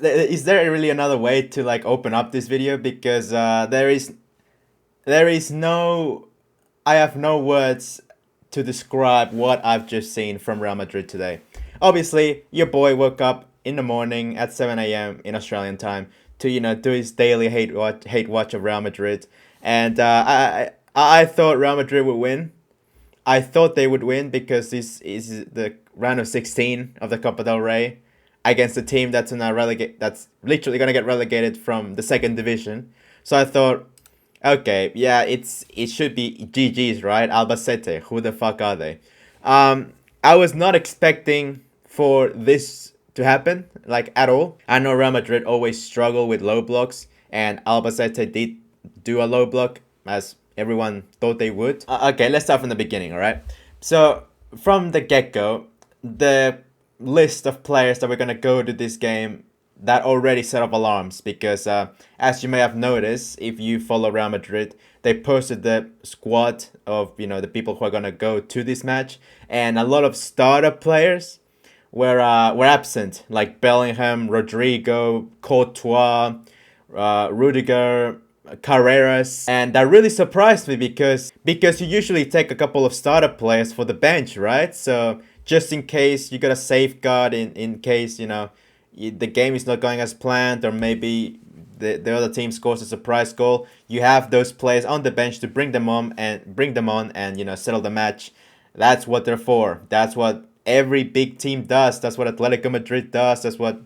Is there really another way to like open up this video? Because there is no, I have no words to describe what I've just seen from Real Madrid today. Obviously, your boy woke up in the morning at 7 a.m. in Australian time to do his daily hate watch of Real Madrid, and I thought Real Madrid would win. I thought they would win because this is the round of 16 of the Copa del Rey against a team that's literally gonna get relegated from the second division. So I thought, okay, yeah, it should be GG's, right? Albacete, who the fuck are they? I was not expecting for this to happen, like at all. I know Real Madrid always struggle with low blocks, and Albacete did do a low block as everyone thought they would. Okay, let's start from the beginning, alright? So, from the get go, the list of players that we're gonna go to this game that already set up alarms because, as you may have noticed, if you follow Real Madrid, they posted the squad of the people who are gonna go to this match, and a lot of starter players were absent, like Bellingham, Rodrigo, Courtois, Rudiger, Carreras, and that really surprised me because you usually take a couple of starter players for the bench, right? So just in case you got a safeguard in case the game is not going as planned, or maybe the other team scores a surprise goal, you have those players on the bench to bring them on and settle the match. That's what they're for. That's what every big team does. That's what Atletico Madrid does. That's what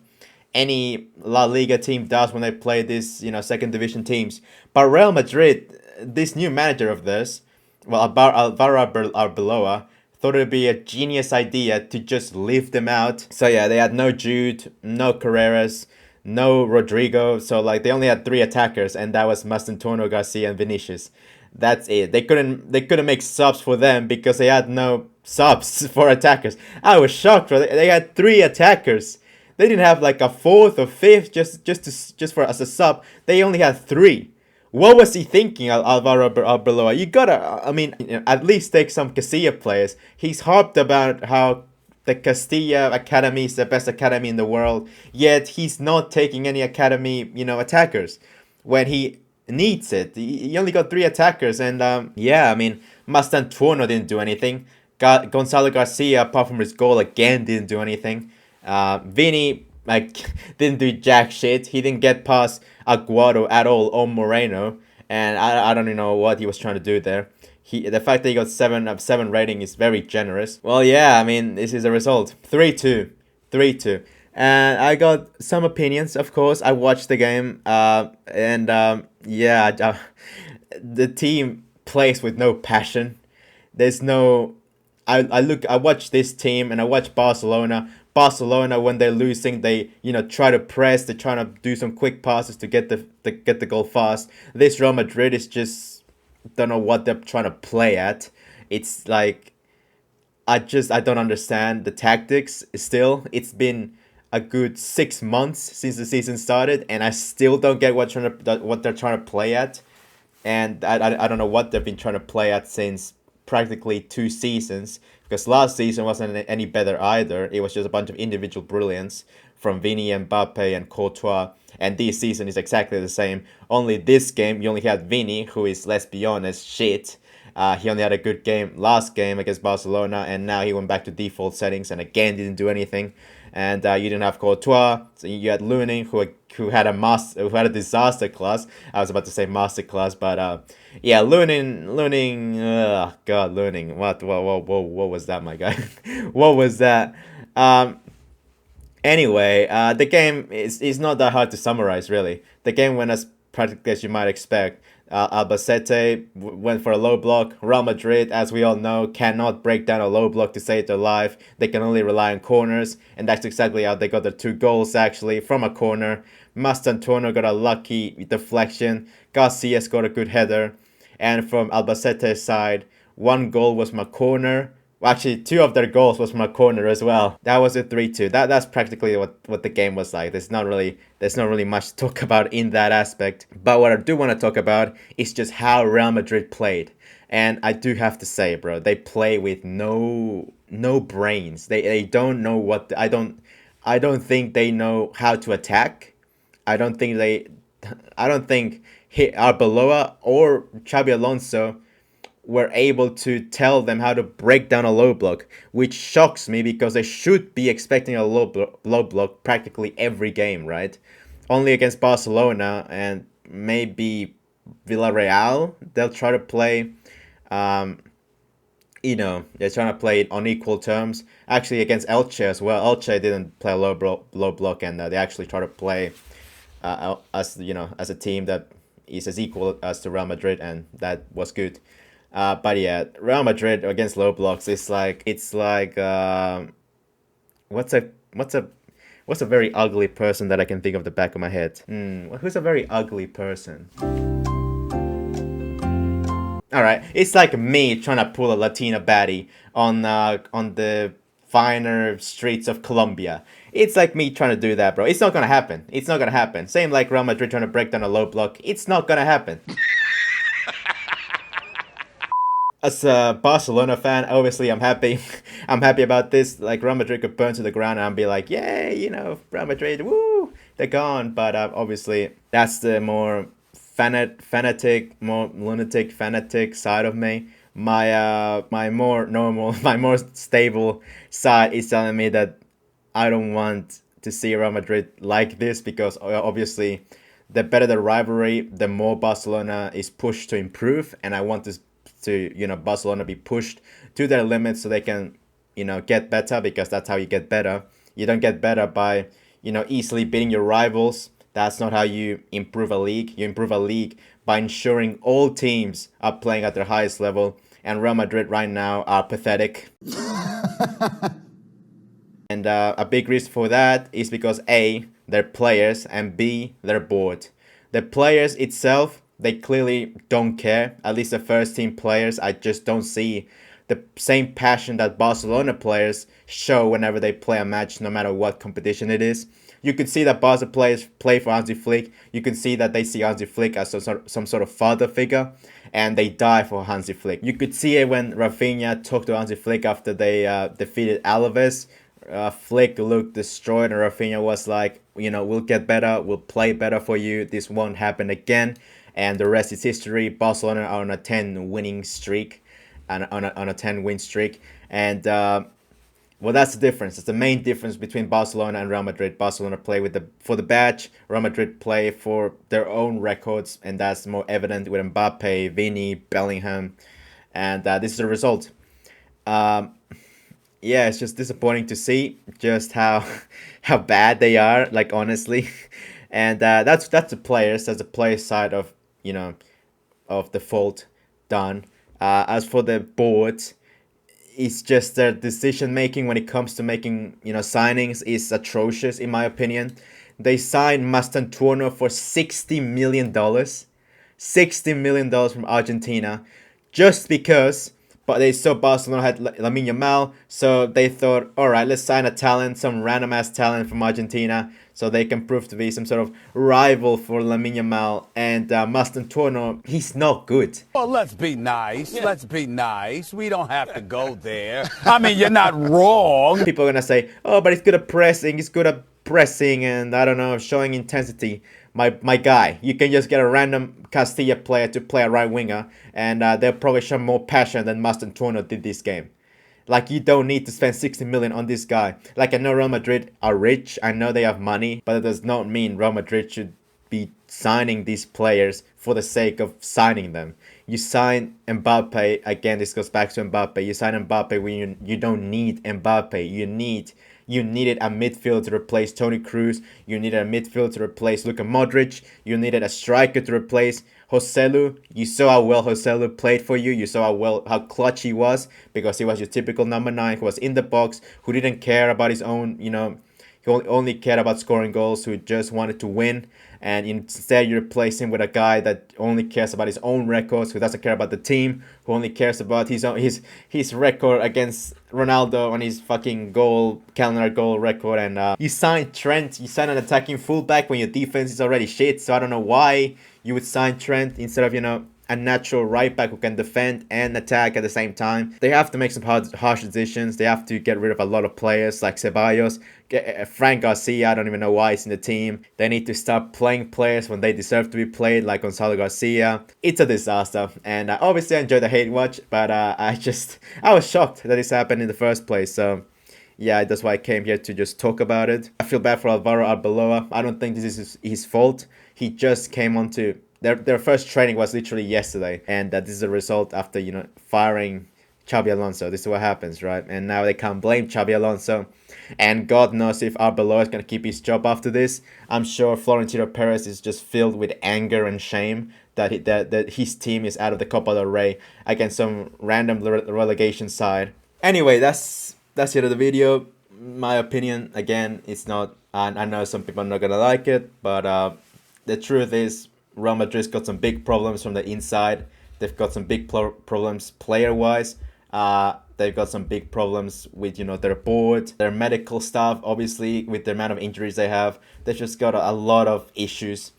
any La Liga team does when they play these second division teams. But Real Madrid, this new manager of theirs, well, Alvaro Arbeloa, thought it would be a genius idea to just leave them out. So yeah, they had no Jude, no Carreras, no Rodrigo. So like they only had three attackers, and that was Mastantuono, Garcia, and Vinicius. That's it. They couldn't make subs for them because they had no subs for attackers. I was shocked, bro. They had three attackers. They didn't have like a fourth or fifth just for as a sub. They only had three. What was he thinking, Alvaro Arbeloa? You gotta, I mean, at least take some Castilla players. He's harped about how the Castilla Academy is the best academy in the world, yet he's not taking any academy, attackers when he needs it. He only got three attackers, and yeah, I mean, Mastantuono didn't do anything. Gonzalo Garcia, apart from his goal, again didn't do anything. Vini didn't do jack shit. He didn't get past Aguado at all or Moreno, and I don't even know what he was trying to do there. The fact that he got 7 rating is very generous. Well, yeah, I mean, this is the result. 3-2. 3-2. And I got some opinions, of course. I watched the game, and yeah, the team plays with no passion. There's no. I watch this team and I watch Barcelona. Barcelona, when they're losing, they try to press. They're trying to do some quick passes to get the goal fast. This Real Madrid is just don't know what they're trying to play at. It's like I don't understand the tactics. Still, it's been a good 6 months since the season started, and I still don't get what they're trying to play at. And I don't know what they've been trying to play at since practically 2 seasons, because last season wasn't any better either. It was just a bunch of individual brilliance from Vini, Mbappe, and Courtois, and this season is exactly the same. Only this game you only had Vini, who is, let's be honest, shit. He only had a good game last game against Barcelona, and now he went back to default settings and again didn't do anything. And you didn't have Courtois, so you had Lunin, who had a disaster class. I was about to say master class, but yeah, Lunin, God, Lunin, what was that, my guy? What was that? Anyway, the game is not that hard to summarize, really. The game went as practically as you might expect. Albacete went for a low block. Real Madrid, as we all know, cannot break down a low block to save their life. They can only rely on corners, and that's exactly how they got their 2 goals, actually, from a corner. Mastantuono got a lucky deflection. Garcia scored a good header. And from Albacete's side, 1 goal was from a corner. Well, actually, 2 of their goals was from a corner as well. That was a 3-2. That's practically what the game was like. There's not really much to talk about in that aspect. But what I do want to talk about is just how Real Madrid played. And I do have to say, bro, they play with no brains. They don't know what I don't think they know how to attack. I don't think they, I don't think Arbeloa or Xabi Alonso were able to tell them how to break down a low block, which shocks me because they should be expecting a low block practically every game, right? Only against Barcelona and maybe Villarreal, they'll try to play. Um, they're trying to play it on equal terms. Actually, against Elche as well. Elche didn't play a low block, and they actually try to play as as a team that is as equal as to Real Madrid, and that was good. But yeah, Real Madrid against low blocks is like what's a what's a what's a very ugly person that I can think of the back of my head. Who's a very ugly person? All right, it's like me trying to pull a Latina baddie on the finer streets of Colombia. It's like me trying to do that, bro. It's not gonna happen. It's not gonna happen. Same like Real Madrid trying to break down a low block. It's not gonna happen. As a Barcelona fan, obviously I'm happy. I'm happy about this. Like Real Madrid could burn to the ground and I'll be like, yay, Real Madrid, woo, they're gone. But obviously that's the more fanatic, more lunatic, fanatic side of me. My more normal, my more stable side is telling me that I don't want to see Real Madrid like this because obviously the better the rivalry, the more Barcelona is pushed to improve, and I want to Barcelona be pushed to their limits so they can get better, because that's how you get better. You don't get better by easily beating your rivals. That's not how you improve a league. You improve a league by ensuring all teams are playing at their highest level, and Real Madrid right now are pathetic. And a big reason for that is because A, they're players, and B, they're bored. The players itself, they clearly don't care. At least the first team players, I just don't see the same passion that Barcelona players show whenever they play a match, no matter what competition it is. You can see that Barca players play for Hansi Flick. You can see that they see Hansi Flick as some sort of father figure, and they die for Hansi Flick. You could see it when Rafinha talked to Hansi Flick after they defeated Alaves. Flick looked destroyed, and Rafinha was like, we'll get better, we'll play better for you, this won't happen again. And the rest is history. Barcelona are on a 10-winning streak, and on a 10-win streak. And well, that's the difference. It's the main difference between Barcelona and Real Madrid. Barcelona play for the badge. Real Madrid play for their own records, and that's more evident with Mbappe, Vini, Bellingham, and this is the result. Yeah, it's just disappointing to see just how bad they are. Like, honestly, and that's the players. That's the player side of of the fault done. As for the board, it's just their decision making when it comes to making signings is atrocious in my opinion. They signed Mastantuono for $60 million, $60 million from Argentina, just because. But they saw Barcelona had Lamine Yamal, so they thought, all right, let's sign a talent, some random ass talent from Argentina, so they can prove to be some sort of rival for Lamine Yamal. And Mastantuono, he's not good. Well, let's be nice. Yeah. Let's be nice. We don't have to go there. I mean, you're not wrong. People are gonna say, oh, but he's good at pressing. He's good at pressing, and I don't know, showing intensity. My guy, you can just get a random Castilla player to play a right winger, and they'll probably show more passion than Mastantuono did this game. Like, you don't need to spend 60 million on this guy. Like, I know Real Madrid are rich, I know they have money, but it does not mean Real Madrid should be signing these players for the sake of signing them. You sign Mbappe, again, this goes back to Mbappe. You sign Mbappe when you don't need Mbappe. You needed a midfield to replace Toni Kroos. You needed a midfield to replace Luka Modric. You needed a striker to replace Joselu. You saw how well Joselu played for you. You saw how clutch he was, because he was your typical number 9 who was in the box, who didn't care about his own, he only cared about scoring goals, who just wanted to win. And instead you replace him with a guy that only cares about his own records, who doesn't care about the team, who only cares about his record against Ronaldo on his fucking calendar goal record. And you signed Trent, you signed an attacking fullback when your defense is already shit. So I don't know why you would sign Trent instead of a natural right back who can defend and attack at the same time. They have to make some harsh decisions. They have to get rid of a lot of players like Ceballos. Frank Garcia, I don't even know why he's in the team. They need to start playing players when they deserve to be played, like Gonzalo Garcia. It's a disaster, and obviously I enjoyed the hate watch, but I was shocked that this happened in the first place. So yeah, that's why I came here to just talk about it. I feel bad for Alvaro Arbeloa. I don't think this is his fault. He just came onto their first training was literally yesterday, and that this is a result after, you know, firing Xabi Alonso. This is what happens, right? And now they can't blame Xabi Alonso. And God knows if Arbeloa is going to keep his job after this. I'm sure Florentino Perez is just filled with anger and shame that his team is out of the Copa del Rey against some random relegation side. Anyway, that's it of the video. My opinion, again, it's not... I know some people are not going to like it, but the truth is Real Madrid's got some big problems from the inside. They've got some big problems player-wise. They've got some big problems with, you know, their board, their medical staff, obviously, with the amount of injuries they have. They've just got a lot of issues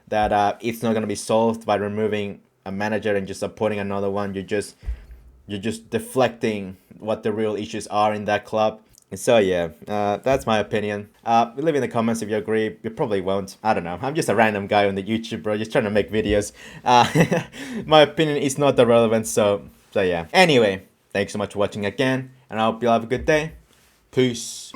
that it's not going to be solved by removing a manager and just appointing another one. You're just deflecting what the real issues are in that club. So yeah, that's my opinion. Leave in the comments if you agree. You probably won't. I don't know. I'm just a random guy on the YouTube, bro, just trying to make videos. My opinion is not that relevant, so yeah. Anyway, thanks so much for watching again, and I hope you have a good day. Peace.